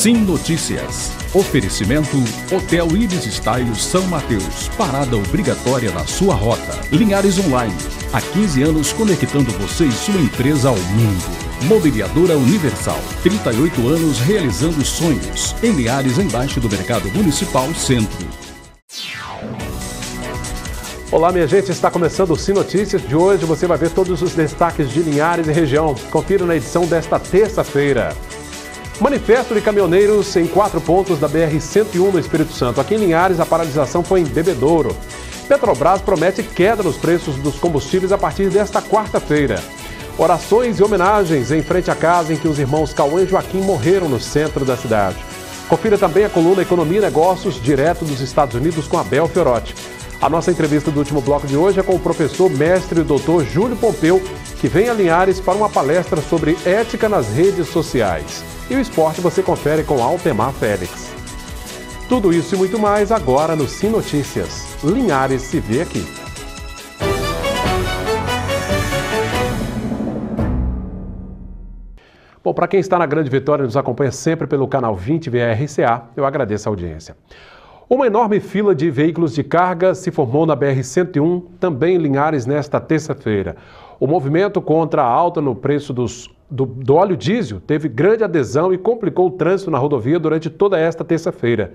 Sim Notícias. Oferecimento Hotel Ibis Style São Mateus. Parada obrigatória na sua rota. Linhares Online. Há 15 anos conectando você e sua empresa ao mundo. Mobiliadora Universal. 38 anos realizando sonhos. Em Linhares, embaixo do Mercado Municipal Centro. Olá, minha gente. Está começando o Sim Notícias. De hoje você vai ver todos os destaques de Linhares e região. Confira na edição desta terça-feira. Manifesto de caminhoneiros em 4 pontos da BR-101 no Espírito Santo. Aqui em Linhares, a paralisação foi em Bebedouro. Petrobras promete queda nos preços dos combustíveis a partir desta quarta-feira. Orações e homenagens em frente à casa em que os irmãos Cauã e Joaquim morreram no centro da cidade. Confira também a coluna Economia e Negócios, direto dos Estados Unidos, com Abel Fiorotti. A nossa entrevista do último bloco de hoje é com o professor, mestre e doutor Júlio Pompeu, que vem a Linhares para uma palestra sobre ética nas redes sociais. E o esporte você confere com Altemar Félix. Tudo isso e muito mais agora no Sim Notícias. Linhares se vê aqui. Bom, para quem está na Grande Vitória e nos acompanha sempre pelo canal 20 VRCA, eu agradeço a audiência. Uma enorme fila de veículos de carga se formou na BR-101, também em Linhares, nesta terça-feira. O movimento contra a alta no preço do óleo diesel teve grande adesão e complicou o trânsito na rodovia durante toda esta terça-feira.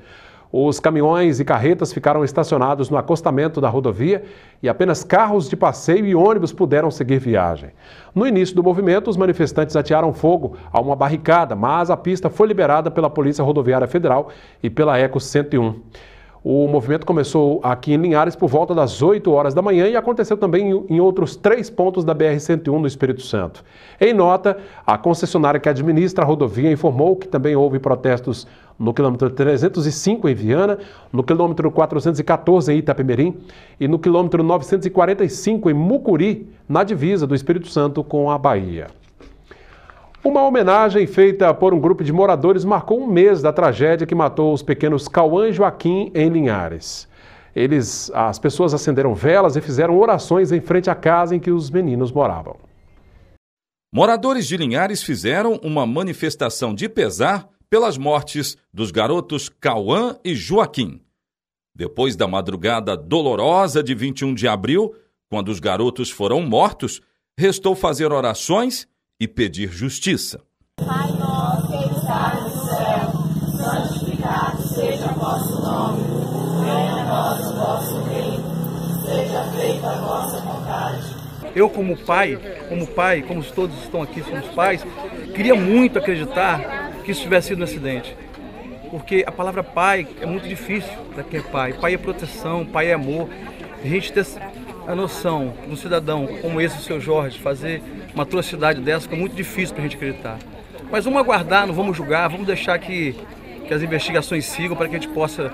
Os caminhões e carretas ficaram estacionados no acostamento da rodovia e apenas carros de passeio e ônibus puderam seguir viagem. No início do movimento, os manifestantes atearam fogo a uma barricada, mas a pista foi liberada pela Polícia Rodoviária Federal e pela Eco 101. O movimento começou aqui em Linhares por volta das 8 horas da manhã e aconteceu também em outros 3 pontos da BR-101 no Espírito Santo. Em nota, a concessionária que administra a rodovia informou que também houve protestos no quilômetro 305 em Viana, no quilômetro 414 em Itapemirim e no quilômetro 945 em Mucuri, na divisa do Espírito Santo com a Bahia. Uma homenagem feita por um grupo de moradores marcou um mês da tragédia que matou os pequenos Cauã e Joaquim em Linhares. As pessoas acenderam velas e fizeram orações em frente à casa em que os meninos moravam. Moradores de Linhares fizeram uma manifestação de pesar pelas mortes dos garotos Cauã e Joaquim. Depois da madrugada dolorosa de 21 de abril, quando os garotos foram mortos, restou fazer orações e pedir justiça. Pai nosso que estás no céu, santificado seja o vosso nome, venha a nós o vosso reino, seja feita a vossa vontade. Eu como pai, como todos estão aqui, somos pais, queria muito acreditar que isso tivesse sido um acidente. Porque a palavra pai é muito difícil para quem é pai. Pai é proteção, pai é amor. A gente ter a noção de um cidadão como esse, o seu Jorge, fazer uma atrocidade dessa, fica muito difícil para a gente acreditar. Mas vamos aguardar, não vamos julgar, vamos deixar que as investigações sigam para que a gente possa,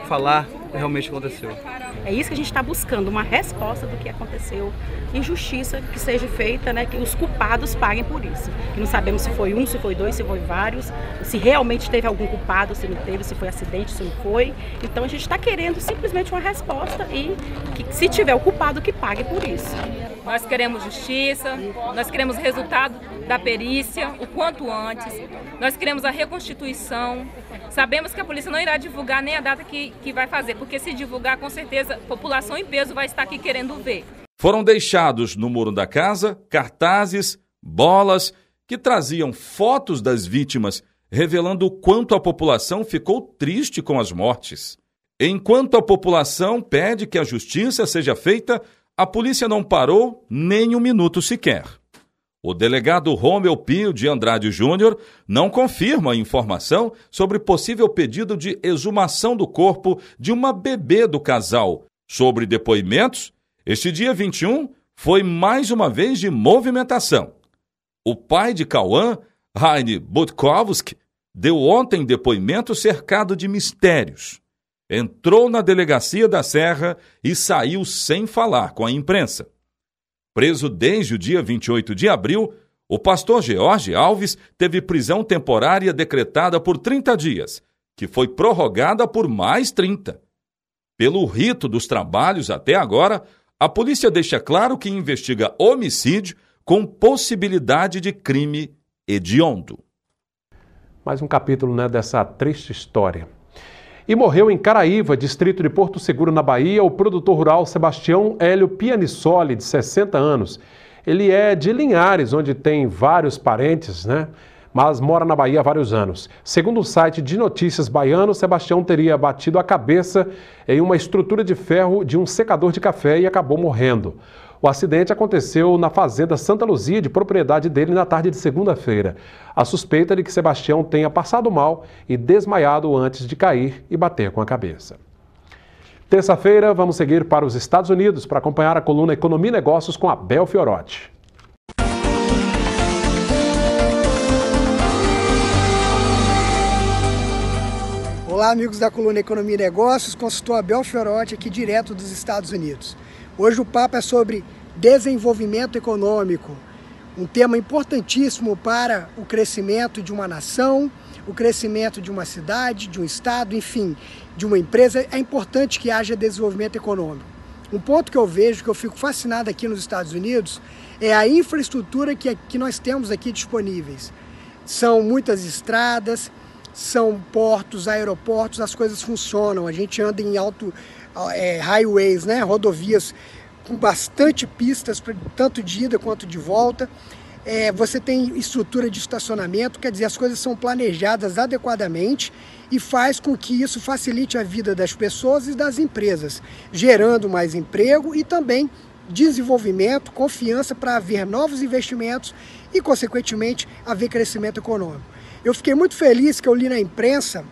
falar o que realmente aconteceu. É isso que a gente está buscando, uma resposta do que aconteceu, injustiça que seja feita, que os culpados paguem por isso. Que não sabemos se foi um, se foi dois, se foi vários, se realmente teve algum culpado, se não teve, se foi acidente, se não foi. Então a gente está querendo simplesmente uma resposta e que, se tiver o culpado, que pague por isso. Nós queremos justiça, nós queremos resultado da perícia o quanto antes, nós queremos a reconstituição. Sabemos que a polícia não irá divulgar nem a data que vai fazer, porque se divulgar, com certeza, a população em peso vai estar aqui querendo ver. Foram deixados no muro da casa cartazes, bolas, que traziam fotos das vítimas, revelando o quanto a população ficou triste com as mortes. Enquanto a população pede que a justiça seja feita, a polícia não parou nem um minuto sequer. O delegado Romeu Pio de Andrade Júnior não confirma a informação sobre possível pedido de exumação do corpo de uma bebê do casal. Sobre depoimentos, este dia 21 foi mais uma vez de movimentação. O pai de Cauã, Raine Butkowski, deu ontem depoimento cercado de mistérios. Entrou na delegacia da Serra e saiu sem falar com a imprensa. Preso desde o dia 28 de abril, o pastor George Alves teve prisão temporária decretada por 30 dias, que foi prorrogada por mais 30. Pelo rito dos trabalhos até agora, a polícia deixa claro que investiga homicídio com possibilidade de crime hediondo. Mais um capítulo, né, dessa triste história. E morreu em Caraíva, distrito de Porto Seguro, na Bahia, o produtor rural Sebastião Hélio Pianissoli, de 60 anos. Ele é de Linhares, onde tem vários parentes, né? Mas mora na Bahia há vários anos. Segundo o site de notícias baiano, Sebastião teria batido a cabeça em uma estrutura de ferro de um secador de café e acabou morrendo. O acidente aconteceu na fazenda Santa Luzia, de propriedade dele, na tarde de segunda-feira. A suspeita é de que Sebastião tenha passado mal e desmaiado antes de cair e bater com a cabeça. Terça-feira, vamos seguir para os Estados Unidos para acompanhar a coluna Economia e Negócios com Abel Fiorotti. Olá, amigos da coluna Economia e Negócios, consultor Abel Fiorotti aqui direto dos Estados Unidos. Hoje o papo é sobre desenvolvimento econômico, um tema importantíssimo para o crescimento de uma nação, o crescimento de uma cidade, de um estado, enfim, de uma empresa. É importante que haja desenvolvimento econômico. Um ponto que eu vejo, que eu fico fascinado aqui nos Estados Unidos, é a infraestrutura que nós temos aqui disponíveis. São muitas estradas, são portos, aeroportos, as coisas funcionam. A gente anda em highways, né? Rodovias com bastante pistas, tanto de ida quanto de volta. Você tem estrutura de estacionamento, quer dizer, as coisas são planejadas adequadamente e faz com que isso facilite a vida das pessoas e das empresas, gerando mais emprego e também desenvolvimento, confiança para haver novos investimentos e, consequentemente, haver crescimento econômico. Eu fiquei muito feliz que eu li na imprensa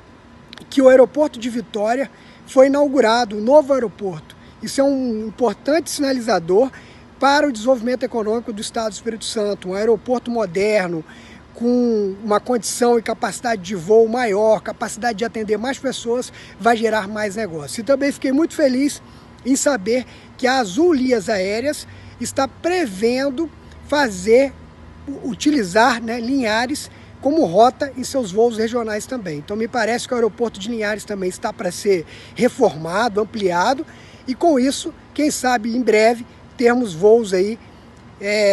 que o aeroporto de Vitória foi inaugurado, um novo aeroporto. Isso é um importante sinalizador para o desenvolvimento econômico do Estado do Espírito Santo. Um aeroporto moderno, com uma condição e capacidade de voo maior, capacidade de atender mais pessoas, vai gerar mais negócio. E também fiquei muito feliz em saber que a Azul Linhas Aéreas está prevendo utilizar, né, Linhares como rota em seus voos regionais também. Então me parece que o aeroporto de Linhares também está para ser reformado, ampliado, e com isso, quem sabe em breve, termos voos aí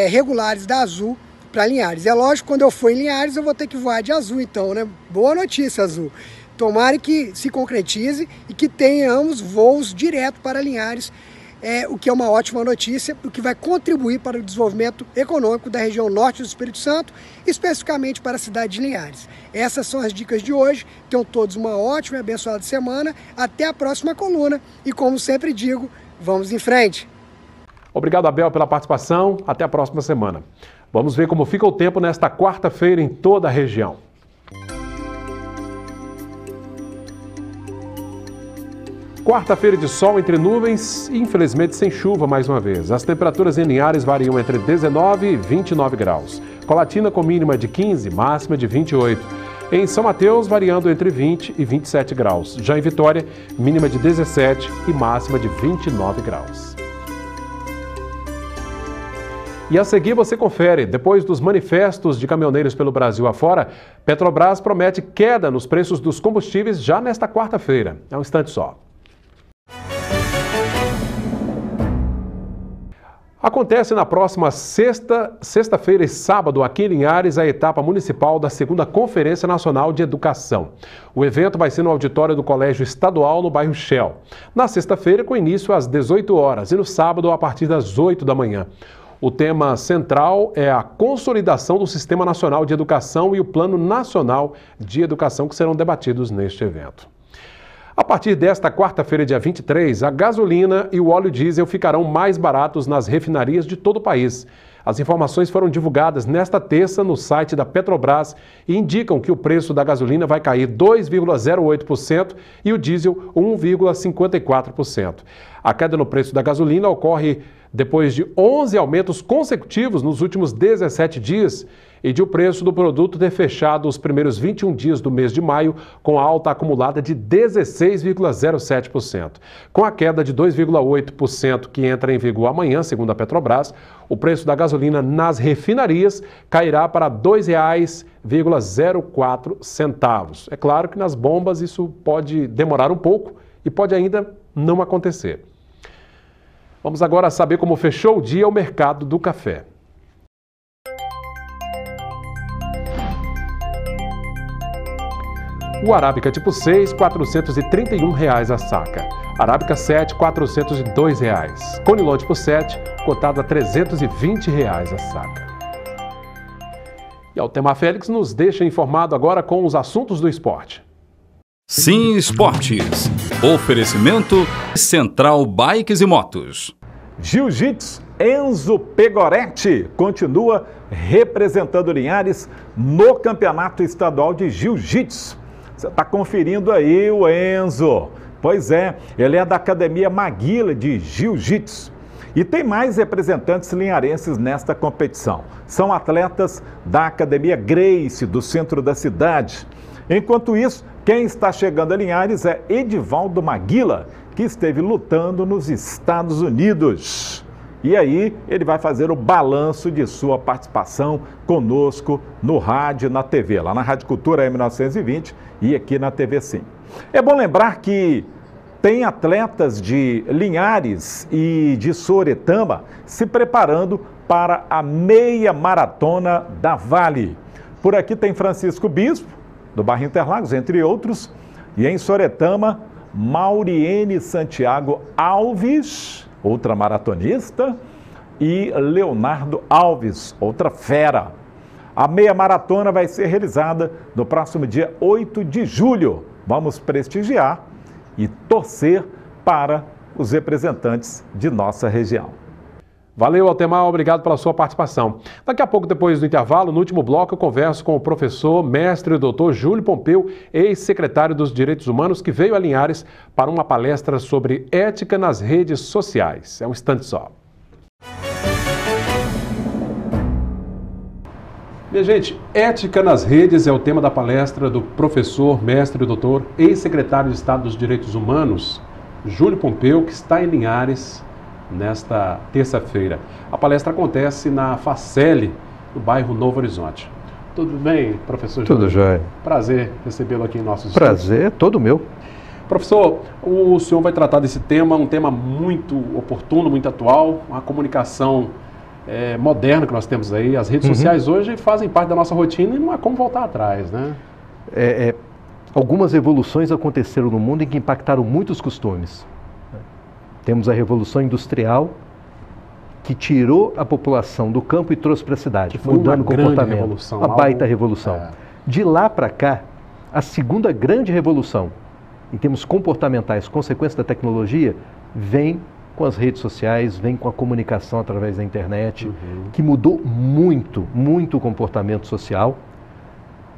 regulares da Azul para Linhares. É lógico, quando eu for em Linhares, eu vou ter que voar de Azul então, né? Boa notícia, Azul. Tomara que se concretize e que tenhamos voos direto para Linhares, o que é uma ótima notícia, o que vai contribuir para o desenvolvimento econômico da região norte do Espírito Santo, especificamente para a cidade de Linhares. Essas são as dicas de hoje. Tenham todos uma ótima e abençoada semana. Até a próxima coluna e, como sempre digo, vamos em frente. Obrigado, Abel, pela participação. Até a próxima semana. Vamos ver como fica o tempo nesta quarta-feira em toda a região. Quarta-feira de sol entre nuvens e, infelizmente, sem chuva mais uma vez. As temperaturas em Linhares variam entre 19 e 29 graus. Colatina com mínima de 15, máxima de 28. Em São Mateus, variando entre 20 e 27 graus. Já em Vitória, mínima de 17 e máxima de 29 graus. E a seguir você confere, depois dos manifestos de caminhoneiros pelo Brasil afora, Petrobras promete queda nos preços dos combustíveis já nesta quarta-feira. É um instante só. Acontece na próxima sexta-feira e sábado, aqui em Linhares, a etapa municipal da 2ª Conferência Nacional de Educação. O evento vai ser no auditório do Colégio Estadual, no bairro Shell. Na sexta-feira, com início às 18 horas e no sábado, a partir das 8 da manhã. O tema central é a consolidação do Sistema Nacional de Educação e o Plano Nacional de Educação, que serão debatidos neste evento. A partir desta quarta-feira, dia 23, a gasolina e o óleo diesel ficarão mais baratos nas refinarias de todo o país. As informações foram divulgadas nesta terça no site da Petrobras e indicam que o preço da gasolina vai cair 2,08% e o diesel 1,54%. A queda no preço da gasolina ocorre depois de 11 aumentos consecutivos nos últimos 17 dias e de o preço do produto ter fechado os primeiros 21 dias do mês de maio com alta acumulada de 16,07%. Com a queda de 2,8% que entra em vigor amanhã, segundo a Petrobras, o preço da gasolina nas refinarias cairá para R$ 2,04. É claro que nas bombas isso pode demorar um pouco e pode ainda não acontecer. Vamos agora saber como fechou o dia o mercado do café. O Arábica tipo 6, R$ 431 a saca. Arábica 7, R$ 402. Conilon tipo 7, cotado a R$ 320 a saca. E Altemar Félix nos deixa informado agora com os assuntos do esporte. Sim Esportes. Oferecimento Central Bikes e Motos. Jiu-Jitsu, Enzo Pegoretti continua representando Linhares no Campeonato Estadual de Jiu-Jitsu. Você está conferindo aí o Enzo. Pois é, ele é da Academia Maguila de Jiu-Jitsu. E tem mais representantes linharenses nesta competição. São atletas da Academia Grace, do centro da cidade. Enquanto isso, quem está chegando a Linhares é Edivaldo Maguila, que esteve lutando nos Estados Unidos. E aí ele vai fazer o balanço de sua participação conosco no rádio e na TV, lá na Rádio Cultura M920 e aqui na TV Sim. É bom lembrar que tem atletas de Linhares e de Soretama se preparando para a meia maratona da Vale. Por aqui tem Francisco Bispo, do bairro Interlagos, entre outros, e em Soretama, Mauriene Santiago Alves, outra maratonista, e Leonardo Alves, outra fera. A meia maratona vai ser realizada no próximo dia 8 de julho. Vamos prestigiar e torcer para os representantes de nossa região. Valeu, Altemar, obrigado pela sua participação. Daqui a pouco, depois do intervalo, no último bloco, eu converso com o professor, mestre e doutor Júlio Pompeu, ex-secretário dos Direitos Humanos, que veio a Linhares para uma palestra sobre ética nas redes sociais. É um instante só. Minha gente, ética nas redes é o tema da palestra do professor, mestre e doutor, ex-secretário de Estado dos Direitos Humanos, Júlio Pompeu, que está em Linhares nesta terça-feira. A palestra acontece na Faceli, no bairro Novo Horizonte. Tudo bem, professor Júlio? Tudo jóia. Prazer recebê-lo aqui em nossos Prazer, estúdios. todo meu. Professor, o senhor vai tratar desse tema, um tema muito oportuno, muito atual, uma comunicação moderna que nós temos aí. As redes sociais hoje fazem parte da nossa rotina e não há como voltar atrás, né? Algumas revoluções aconteceram no mundo em que impactaram muitos costumes. Temos a Revolução Industrial, que tirou a população do campo e trouxe para a cidade, mudando o comportamento. Uma baita revolução. De lá para cá, a segunda grande revolução, em termos comportamentais, consequência da tecnologia, vem com as redes sociais, vem com a comunicação através da internet, que mudou muito, muito o comportamento social.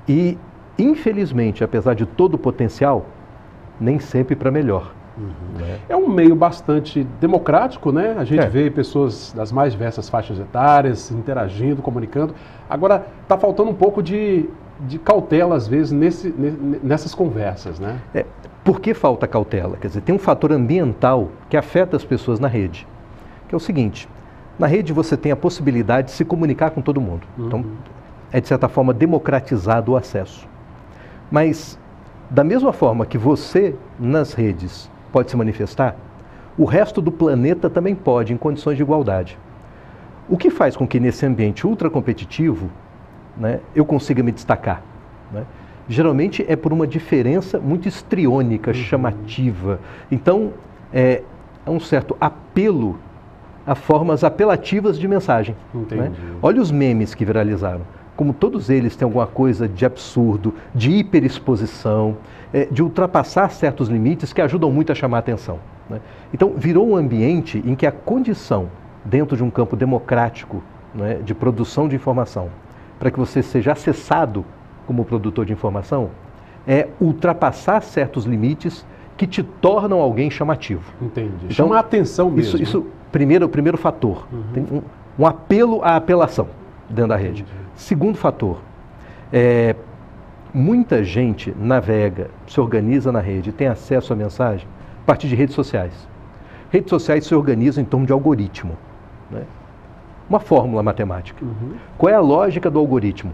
E, infelizmente, apesar de todo o potencial, nem sempre para melhor. É um meio bastante democrático, né? A gente vê pessoas das mais diversas faixas etárias interagindo, comunicando. Agora, está faltando um pouco de cautela, às vezes, nessas conversas, né? Por que falta cautela? Quer dizer, tem um fator ambiental que afeta as pessoas na rede, que é o seguinte: na rede você tem a possibilidade de se comunicar com todo mundo. Então, é de certa forma democratizado o acesso. Mas, da mesma forma que você, nas redes, pode se manifestar, o resto do planeta também pode, em condições de igualdade. O que faz com que nesse ambiente ultra competitivo, né, eu consiga me destacar, né? Geralmente é por uma diferença muito histriônica, chamativa. Então, é um certo apelo a formas apelativas de mensagem. Né? Olha os memes que viralizaram. Como todos eles têm alguma coisa de absurdo, de hiperexposição, de ultrapassar certos limites que ajudam muito a chamar a atenção. Né? Então, virou um ambiente em que a condição, dentro de um campo democrático, né, de produção de informação, para que você seja acessado como produtor de informação, é ultrapassar certos limites que te tornam alguém chamativo. Entendi. Então, chama a atenção mesmo. Isso primeiro fator. Tem um apelo à apelação dentro da rede. Segundo fator, muita gente navega, se organiza na rede, tem acesso à mensagem a partir de redes sociais. Redes sociais se organizam em torno de algoritmo, né? Uma fórmula matemática. Qual é a lógica do algoritmo?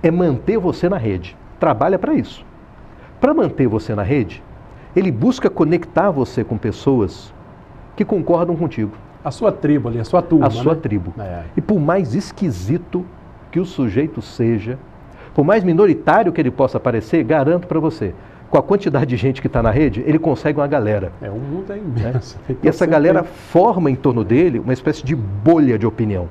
É manter você na rede. Trabalha para isso. Para manter você na rede, ele busca conectar você com pessoas que concordam contigo. A sua tribo ali, a sua turma. A sua tribo. E por mais esquisito que o sujeito seja, Por mais minoritário que ele possa parecer, garanto para você, com a quantidade de gente que está na rede, ele consegue uma galera. O mundo é imenso. Né? E essa galera forma em torno dele uma espécie de bolha de opinião,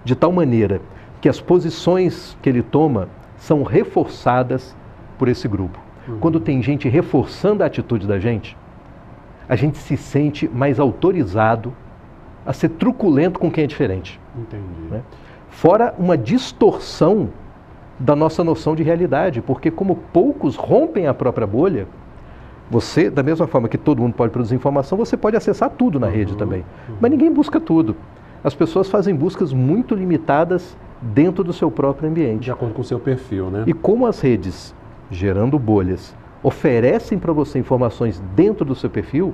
de tal maneira que as posições que ele toma são reforçadas por esse grupo. Quando tem gente reforçando a atitude da gente, a gente se sente mais autorizado a ser truculento com quem é diferente. Entendi. Né? Fora uma distorção da nossa noção de realidade, porque como poucos rompem a própria bolha, você, da mesma forma que todo mundo pode produzir informação, você pode acessar tudo na rede também. Mas ninguém busca tudo. As pessoas fazem buscas muito limitadas dentro do seu próprio ambiente. De acordo com o seu perfil, né? E como as redes, gerando bolhas, oferecem para você informações dentro do seu perfil,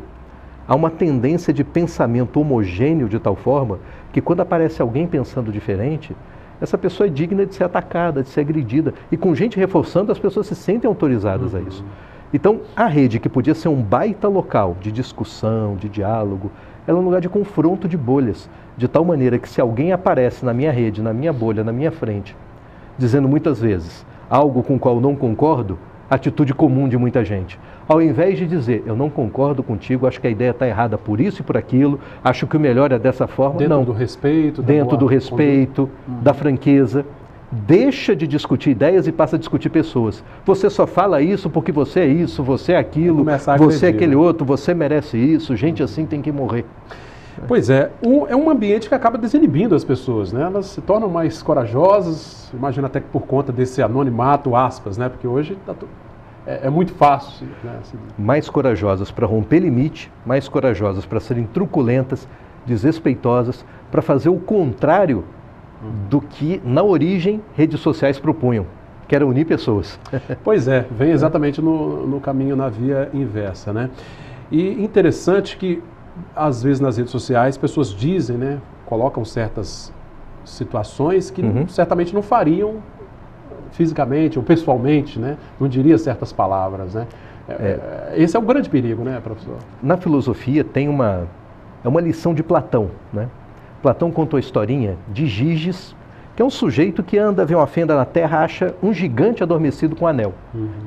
há uma tendência de pensamento homogêneo de tal forma que quando aparece alguém pensando diferente, essa pessoa é digna de ser atacada, de ser agredida. E com gente reforçando, as pessoas se sentem autorizadas a isso. Então, a rede, que podia ser um baita local de discussão, de diálogo, ela é um lugar de confronto de bolhas, de tal maneira que se alguém aparece na minha rede, na minha bolha, na minha frente, dizendo muitas vezes algo com o qual não concordo, atitude comum de muita gente. Ao invés de dizer, eu não concordo contigo, acho que a ideia está errada por isso e por aquilo, acho que o melhor é dessa forma. Dentro do respeito. Dentro do respeito, da franqueza. Deixa de discutir ideias e passa a discutir pessoas. Você só fala isso porque você é isso, você é aquilo, você é aquele outro, você merece isso, gente assim tem que morrer. Pois é, é um ambiente que acaba desinibindo as pessoas, né? Elas se tornam mais corajosas, imagino até que por conta desse anonimato, aspas, né? Porque hoje é muito fácil. Né? Assim... Mais corajosas para romper limite, mais corajosas para serem truculentas, desrespeitosas, para fazer o contrário do que na origem redes sociais propunham, que era unir pessoas. Pois é, vem exatamente no caminho, na via inversa, né? E interessante que às vezes nas redes sociais pessoas dizem, né, colocam certas situações que certamente não fariam fisicamente ou pessoalmente, né, não diria certas palavras, né. Esse é o grande perigo, né, professor? Na filosofia tem uma lição de Platão, né? Platão contou a historinha de Giges, que é um sujeito que anda, vê uma fenda na terra, acha um gigante adormecido com um anel.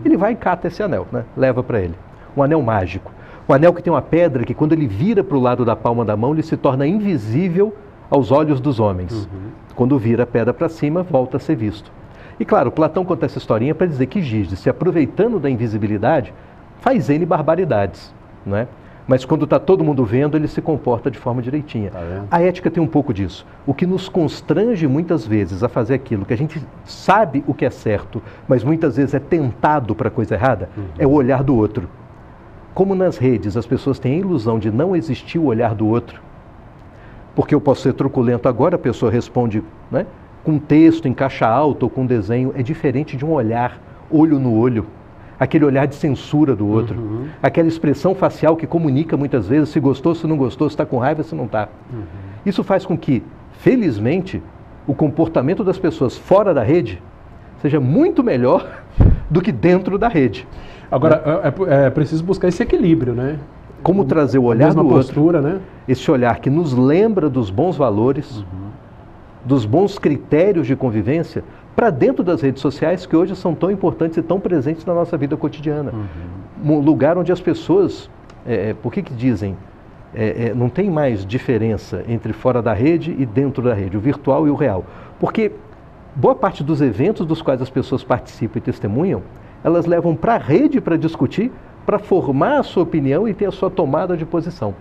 Ele vai e cata esse anel, né, leva para ele, um anel mágico. Um anel que tem uma pedra que quando ele vira para o lado da palma da mão, ele se torna invisível aos olhos dos homens. Quando vira a pedra para cima, volta a ser visto. E claro, Platão conta essa historinha para dizer que Giges, se aproveitando da invisibilidade, faz N barbaridades, não é? Mas quando está todo mundo vendo, ele se comporta de forma direitinha. A ética tem um pouco disso. O que nos constrange muitas vezes a fazer aquilo que a gente sabe o que é certo, mas muitas vezes é tentado para a coisa errada, é o olhar do outro. Como nas redes as pessoas têm a ilusão de não existir o olhar do outro, porque eu posso ser truculento agora, a pessoa responde, né, com texto em caixa alta ou com desenho, é diferente de um olhar, olho no olho, aquele olhar de censura do outro, aquela expressão facial que comunica muitas vezes se gostou, se não gostou, se está com raiva, se não está. Isso faz com que, felizmente, o comportamento das pessoas fora da rede seja muito melhor do que dentro da rede. Agora, é preciso buscar esse equilíbrio, né? Como trazer o olhar do postura, outro, né? Esse olhar que nos lembra dos bons valores, dos bons critérios de convivência, para dentro das redes sociais que hoje são tão importantes e tão presentes na nossa vida cotidiana. Um lugar onde as pessoas, por que dizem, não tem mais diferença entre fora da rede e dentro da rede, o virtual e o real? Porque boa parte dos eventos dos quais as pessoas participam e testemunham, elas levam para a rede para discutir, para formar a sua opinião e ter a sua tomada de posição.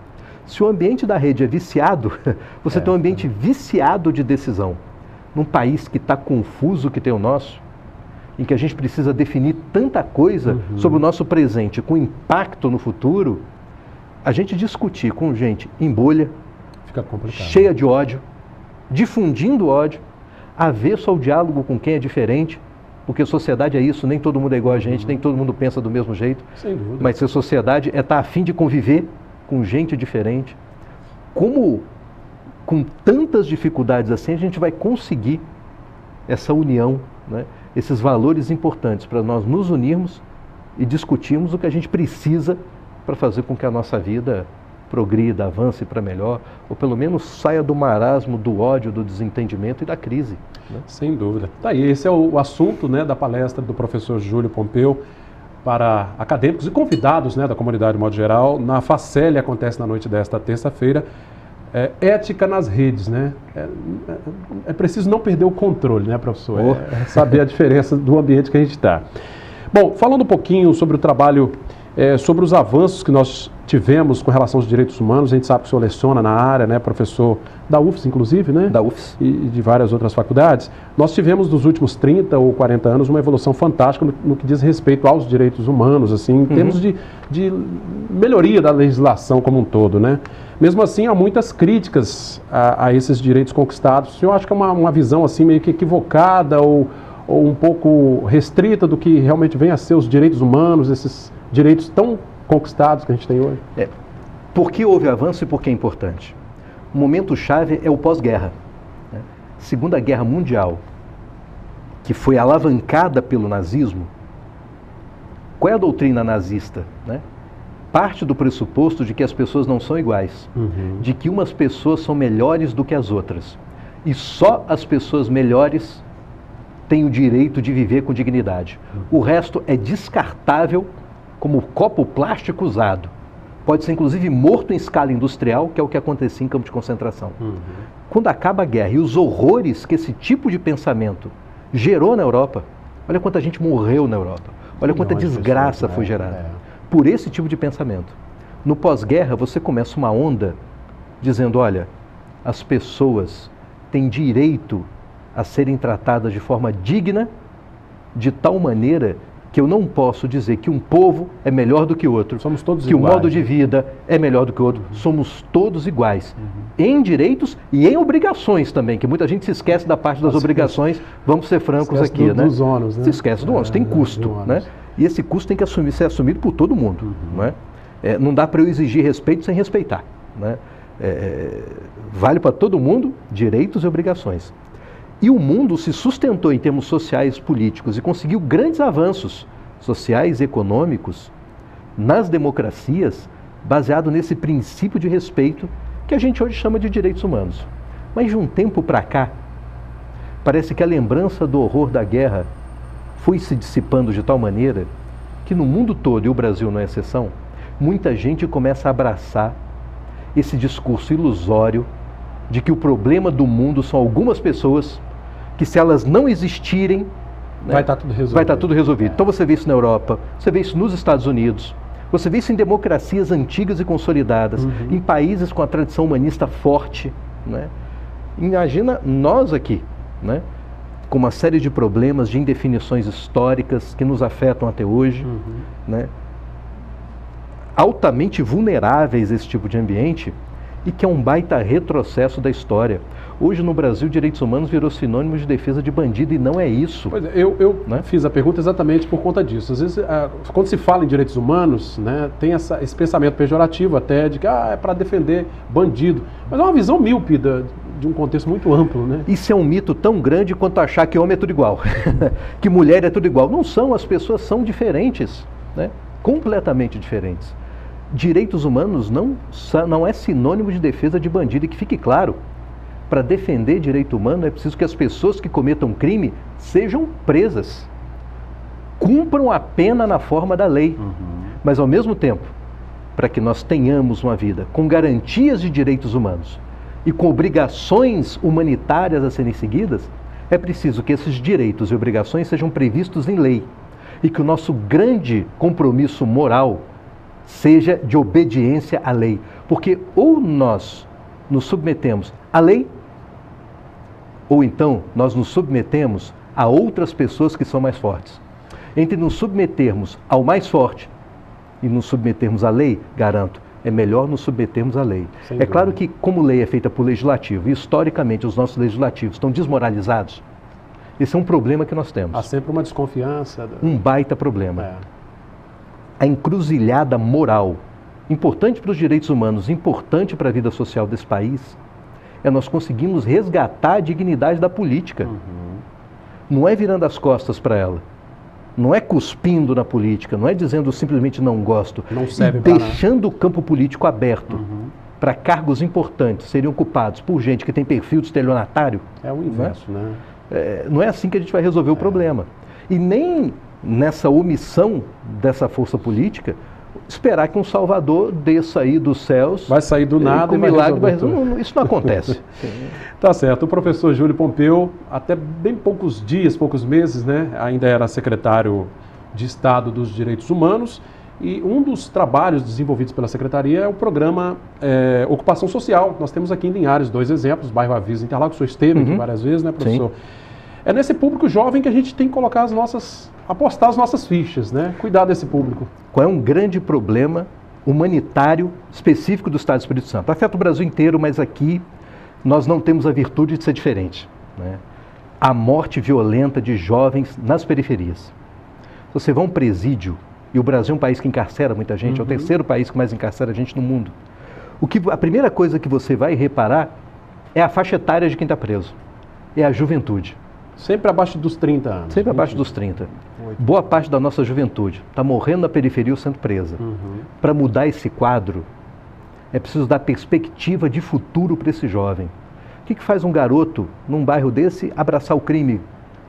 Se o ambiente da rede é viciado, você tem um ambiente viciado de decisão. Num país que está confuso que tem o nosso, em que a gente precisa definir tanta coisa sobre o nosso presente com impacto no futuro, a gente discutir com gente em bolha, fica complicado, cheia de ódio, difundindo ódio, avesso ao diálogo com quem é diferente, porque sociedade é isso, nem todo mundo é igual a gente, nem todo mundo pensa do mesmo jeito. Sem dúvida. Mas se a sociedade estar a fim de conviver com gente diferente, como com tantas dificuldades assim a gente vai conseguir essa união, né? Esses valores importantes para nós nos unirmos e discutirmos o que a gente precisa para fazer com que a nossa vida progrida, avance para melhor, ou pelo menos saia do marasmo, do ódio, do desentendimento e da crise. Né? Sem dúvida. Tá aí, esse é o assunto, né, da palestra do professor Júlio Pompeu para acadêmicos e convidados, né, da comunidade de modo geral. Na Facel acontece na noite desta terça-feira. Ética nas redes, né? É preciso não perder o controle, né, professor? Saber a diferença do ambiente que a gente está. Bom, falando um pouquinho sobre o trabalho, sobre os avanços que nós tivemos com relação aos direitos humanos, a gente sabe que o senhor leciona na área, né, professor da UFS, inclusive, né? Da UFS. E de várias outras faculdades. Nós tivemos nos últimos 30 ou 40 anos uma evolução fantástica no que diz respeito aos direitos humanos, assim, em termos de melhoria da legislação como um todo, né? Mesmo assim, há muitas críticas a esses direitos conquistados. O senhor acha que é uma visão assim meio que equivocada ou um pouco restrita do que realmente vem a ser os direitos humanos, esses direitos tão conquistados que a gente tem hoje? Por que houve avanço e por que é importante? O momento-chave é o pós-guerra. Né? Segunda Guerra Mundial, que foi alavancada pelo nazismo. Qual é a doutrina nazista? Né? Parte do pressuposto de que as pessoas não são iguais, de que umas pessoas são melhores do que as outras. E só as pessoas melhores têm o direito de viver com dignidade. O resto é descartável como copo plástico usado. Pode ser inclusive morto em escala industrial, que é o que acontecia em campo de concentração. Quando acaba a guerra e os horrores que esse tipo de pensamento gerou na Europa, olha quanta gente morreu na Europa, olha quanta desgraça foi gerada. Por esse tipo de pensamento. No pós-guerra, você começa uma onda dizendo, olha, as pessoas têm direito a serem tratadas de forma digna, de tal maneira que eu não posso dizer que um povo é melhor do que outro, somos todos que iguais, o modo de vida é melhor do que o outro, somos todos iguais, em direitos e em obrigações também, que muita gente se esquece da parte das obrigações, vamos ser francos aqui, né? Dos ônus, né? Se esquece do ônus, tem custo, né? E esse custo tem que ser assumido por todo mundo. Né? Não dá para eu exigir respeito sem respeitar. Né? Vale para todo mundo direitos e obrigações. E o mundo se sustentou em termos sociais, políticos e conseguiu grandes avanços sociais e econômicos nas democracias baseado nesse princípio de respeito que a gente hoje chama de direitos humanos. Mas de um tempo para cá, parece que a lembrança do horror da guerra foi se dissipando de tal maneira que no mundo todo, e o Brasil não é exceção, muita gente começa a abraçar esse discurso ilusório de que o problema do mundo são algumas pessoas que, se elas não existirem, né, vai estar tudo resolvido. Vai estar tudo resolvido. Então você vê isso na Europa, você vê isso nos Estados Unidos, você vê isso em democracias antigas e consolidadas, em países com a tradição humanista forte. Né? Imagina nós aqui, né? Com uma série de problemas, de indefinições históricas que nos afetam até hoje, né? Altamente vulneráveis a esse tipo de ambiente e que é um baita retrocesso da história. Hoje no Brasil, direitos humanos virou sinônimo de defesa de bandido e não é isso. Pois é, eu né? Fiz a pergunta exatamente por conta disso. Às vezes, quando se fala em direitos humanos, né, tem esse pensamento pejorativo até de que é para defender bandido. Mas é uma visão míope de um contexto muito amplo, né? Isso é um mito tão grande quanto achar que homem é tudo igual, que mulher é tudo igual. Não são, as pessoas são diferentes, né? Completamente diferentes. Direitos humanos não é sinônimo de defesa de bandido, e que fique claro, para defender direito humano é preciso que as pessoas que cometam crime sejam presas, cumpram a pena na forma da lei, mas ao mesmo tempo, para que nós tenhamos uma vida com garantias de direitos humanos e com obrigações humanitárias a serem seguidas, é preciso que esses direitos e obrigações sejam previstos em lei e que o nosso grande compromisso moral seja de obediência à lei. Porque ou nós nos submetemos à lei, ou então nós nos submetemos a outras pessoas que são mais fortes. Entre nos submetermos ao mais forte e nos submetermos à lei, garanto, é melhor nos submetermos à lei. É claro que, como lei é feita por legislativo, e historicamente os nossos legislativos estão desmoralizados, esse é um problema que nós temos. Há sempre uma desconfiança. Um baita problema. A encruzilhada moral, importante para os direitos humanos, importante para a vida social desse país, é nós conseguirmos resgatar a dignidade da política. Não é virando as costas para ela, não é cuspindo na política, não é dizendo simplesmente não gosto, não serve e deixando o campo político aberto para cargos importantes serem ocupados por gente que tem perfil de estelionatário... É o inverso, né? Não é assim que a gente vai resolver o problema. E nem nessa omissão dessa força política, esperar que um salvador desça aí dos céus... Vai sair do nada e vai resolver. Isso não acontece. Tá certo. O professor Júlio Pompeu, até bem poucos dias, poucos meses, né? Ainda era secretário de Estado dos Direitos Humanos. E um dos trabalhos desenvolvidos pela Secretaria é o programa Ocupação Social. Nós temos aqui em Linhares 2 exemplos, bairro Avisa, Interlagos, o senhor esteve aqui várias vezes, né, professor? Sim. É nesse público jovem que a gente tem que colocar apostar as nossas fichas, né? Cuidar desse público. Qual é um grande problema humanitário específico do Estado do Espírito Santo? Afeta o Brasil inteiro, mas aqui nós não temos a virtude de ser diferente, né? A morte violenta de jovens nas periferias. Se você vai a um presídio, e o Brasil é um país que encarcera muita gente, é o terceiro país que mais encarcera gente no mundo. A primeira coisa que você vai reparar é a faixa etária de quem está preso. É a juventude. Sempre abaixo dos 30 anos. Sempre abaixo dos 30. Boa parte da nossa juventude está morrendo na periferia ou sendo presa. Para mudar esse quadro, é preciso dar perspectiva de futuro para esse jovem. O que faz um garoto, num bairro desse, abraçar o crime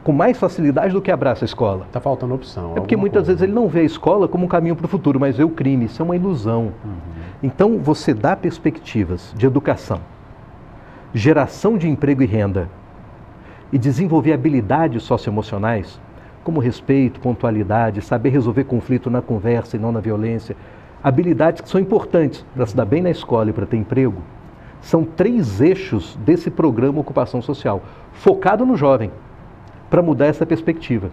com mais facilidade do que abraça a escola? Está faltando opção. É porque muitas vezes ele não vê a escola como um caminho para o futuro, mas vê o crime. Isso é uma ilusão. Então, você dá perspectivas de educação, geração de emprego e renda, e desenvolver habilidades socioemocionais, como respeito, pontualidade, saber resolver conflito na conversa e não na violência, habilidades que são importantes para se dar bem na escola e para ter emprego, são 3 eixos desse programa Ocupação Social, focado no jovem, para mudar essa perspectiva.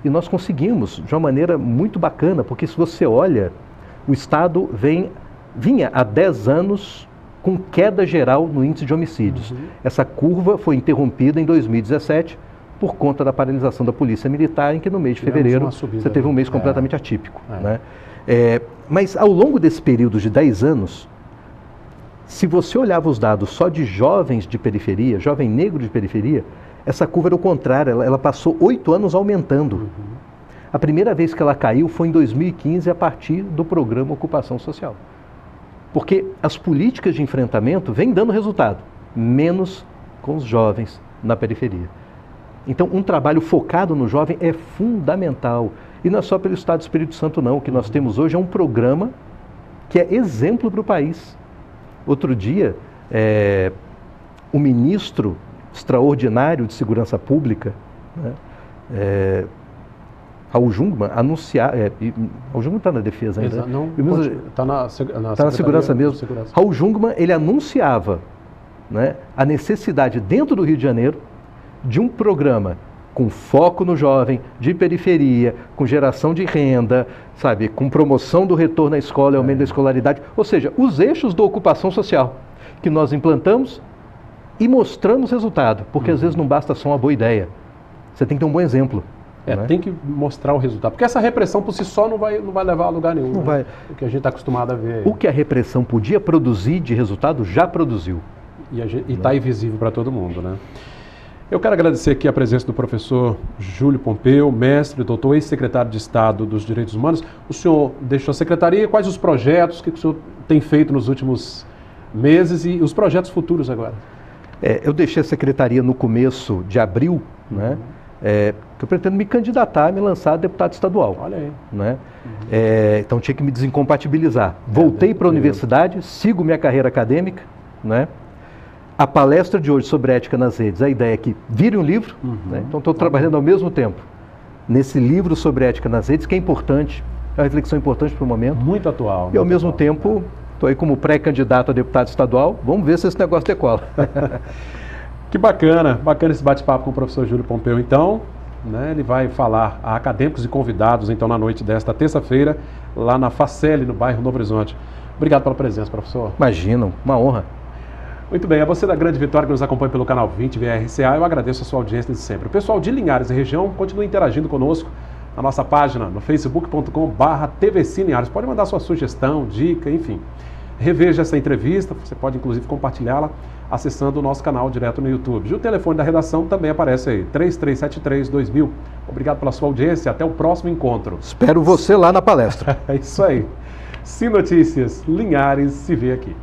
E nós conseguimos de uma maneira muito bacana, porque se você olha, o Estado vinha há 10 anos com queda geral no índice de homicídios. Essa curva foi interrompida em 2017 por conta da paralisação da Polícia Militar, em que no mês de fevereiro você teve um mês completamente atípico. Né? Mas ao longo desse período de 10 anos, se você olhava os dados só de jovens de periferia, jovem negro de periferia, essa curva era o contrário, ela passou 8 anos aumentando. A primeira vez que ela caiu foi em 2015, a partir do programa Ocupação Social. Porque as políticas de enfrentamento vêm dando resultado, menos com os jovens na periferia. Então, um trabalho focado no jovem é fundamental. E não é só pelo Estado do Espírito Santo, não. O que nós temos hoje é um programa que é exemplo para o país. Outro dia, o ministro extraordinário de Segurança Pública, né, Raul Jungmann, Raul Jungmann está na defesa ainda, está na segurança mesmo. Raul Jungmann, ele anunciava, né, a necessidade dentro do Rio de Janeiro de um programa com foco no jovem, de periferia, com geração de renda, sabe, com promoção do retorno à escola e aumento da escolaridade, ou seja, os eixos da ocupação social que nós implantamos e mostramos resultado, porque às vezes não basta só uma boa ideia, você tem que ter um bom exemplo. Tem que mostrar o resultado, porque essa repressão por si só não vai levar a lugar nenhum. Não vai. O que a gente está acostumado a ver. O que a repressão podia produzir de resultado, já produziu. E está aí visível para todo mundo, né? Eu quero agradecer aqui a presença do professor Júlio Pompeu, mestre, doutor, ex-secretário de Estado dos Direitos Humanos. O senhor deixou a secretaria, quais os projetos que o senhor tem feito nos últimos meses e os projetos futuros agora? Eu deixei a secretaria no começo de abril, né? Que eu pretendo me candidatar, me lançar a deputado estadual. Olha aí. Né? Então tinha que me desincompatibilizar. Voltei para a universidade, sigo minha carreira acadêmica, né? A palestra de hoje sobre ética nas redes, a ideia é que vire um livro, né? Então estou trabalhando ao mesmo tempo nesse livro sobre ética nas redes, que é importante, é uma reflexão importante para o momento. Muito atual. E ao mesmo tempo, estou aí como pré-candidato a deputado estadual, vamos ver se esse negócio decola. Que bacana esse bate-papo com o professor Júlio Pompeu, então, né? Ele vai falar a acadêmicos e convidados, então, na noite desta terça-feira, lá na Faceli, no bairro Novo Horizonte. Obrigado pela presença, professor. Imagina, uma honra. Muito bem, a você da Grande Vitória que nos acompanha pelo canal 20 VRCA, eu agradeço a sua audiência de sempre. O pessoal de Linhares e região continua interagindo conosco na nossa página no facebook.com/tvcineares. Pode mandar sua sugestão, dica, enfim. Reveja essa entrevista, você pode inclusive compartilhá-la acessando o nosso canal direto no YouTube. E o telefone da redação também aparece aí, 3373-2000. Obrigado pela sua audiência, até o próximo encontro. Espero você lá na palestra. É isso aí. Sim Notícias, Linhares se vê aqui.